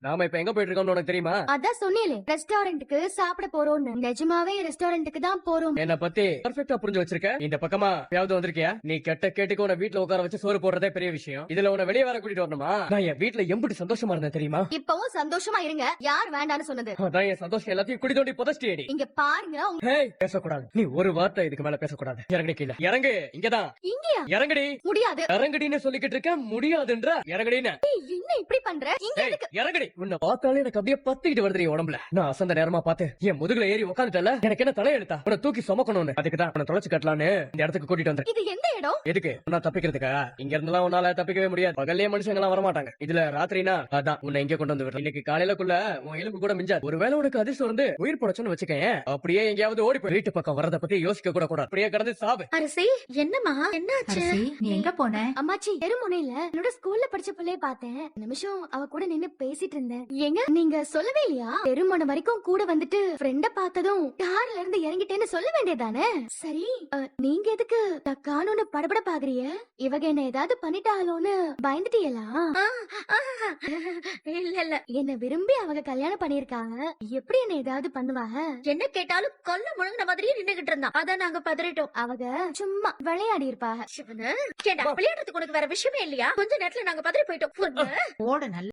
நாம இப்ப எங்க போயிட்டு இருக்கோம்னு உனக்கு தெரியுமா? அதான் சொன்னேலே ரெஸ்டாரண்ட்டுக்கு சாப்பிட போறோம்னு. நிஜமாவே ரெஸ்டாரண்ட்டுக்கு தான் போறோம். என்ன பத்தி பெர்ஃபெக்ட்டா புரிஞ்சு வச்சிருக்க. இந்த பக்கமா எப்பயாவது வந்திருக்கியா? நீ கெட்ட கேட்டுக்கு உன வீட்ல உட்கார வச்சு சோறு போடுறதே பெரிய விஷயம். இதுல உன வெளிய வர கூட்டிட்டு வரணுமா? நான் என் வீட்ல எம்புட்டு சந்தோஷமா இருந்தேன் தெரியுமா? இப்பவும் சந்தோஷமா இருங்க. யார் வேண்டான்னு சொன்னது? அதான் என் சந்தோஷம் எல்லாத்தையும் குடி தோண்டி புதைச்சிட்டியேடி. இங்க பாருங்க. ஹேய், பேசக்கூடாது. நீ ஒரு வார்த்தை இதுக்கு மேல பேசக்கூடாது. இறங்கடி கீழ. இறங்கு. இங்கதான். இங்கயா? இறங்கடி. முடியாது. இறங்கடின்னு சொல்லிக்கிட்டு இருக்க. முடியாதுன்ற. இறங்கடின்னு. ஏய், என்ன இப்படி பண்ற? இங்க ஏய், எதுக்கு? இறங்கடி. உன்னை பார்த்தாலே எனக்கு அப்படியே பத்திக்கிட்டு வருது என் உடம்புல. நான் அசந்த நேரமா பார்த்து என் முதுகுல ஏறி உட்காந்துட்டல. எனக்கு என்ன தலையெழுத்தா? உன்னை தூக்கி சுமக்கணும்னு. அதுக்குதான் உன்னை தொலைச்சு கட்டலான்னு இந்த இடத்துக்கு கூட்டிட்டு வந்தேன். இது எந்த இடம்? எதுக்கு? நான் தப்பிக்கிறதுக்கா? இங்க இருந்தெல்லாம் உன்னால தப்பிக்கவே முடியாது. பகல்லே மனுஷங்க எல்லாம் வரமாட்டாங்க. இதுல ராத்திரினா அதான் உன்னை இங்க கொண்டு வந்து விடுறேன். இன்னைக்கு காலையிலக்குள்ள உன் எலும்பு கூட மிஞ்சாது. ஒருவேளை உனக்கு அதிர்ஷ்டம் வந்து உயிர் போடச்சுன்னு வச்சுக்கேன். அப்படியே எங்கேயாவது ஓடி போய் வீட்டு பக்கம் வரத பத்தி யோசிக்க கூட கூடாது. அப்படியே கடந்து சாவு. அரசி, என்னம்மா? என்னாச்சு? அரசி, நீ எங்க போன? அம்மாச்சி, தெருமுனையில என்னோட ஸ்கூல்ல படிச்ச பிள்ளைய பார்த்தேன். நிமிஷம் அவ கூட நின்னு பேசிட்டு இருந்தேன். ஏங்க, நீங்க சொல்லவே இல்லையா? தெருமுனை வரைக்கும் கூட வந்துட்டு ஃப்ரெண்ட பார்த்ததும் கார்ல இருந்து இறங்கிட்டேன்னு சொல்ல வேண்டியதானே? சரி, நீங்க எதுக்கு நான் காணும்னு படபட பாக்குறீங்க? இவங்க என்ன ஏதாவது பண்ணிட்டாலோன்னு பயந்துட்டீங்களா? இல்ல இல்ல, என்ன விரும்பி அவங்க கல்யாணம் பண்ணிருக்காங்க. எப்படி என்ன ஏதாவது பண்ணுவாங்க? என்ன கேட்டாலும் கொல்ல முழுங்கின மாதிரியே நின்னுகிட்டு இருந்தா. அதான் நாங்க பதறிட்டோம். அவங்க சும்மா விளையாடி இருப்பாங்க. சிவனு, ஏண்டா விளையாடுறதுக்கு உனக்கு வேற விஷயமே இல்லையா? கொஞ்ச நேரத்துல நாங்க பதறி போயிட்டோம். ஓட நல்ல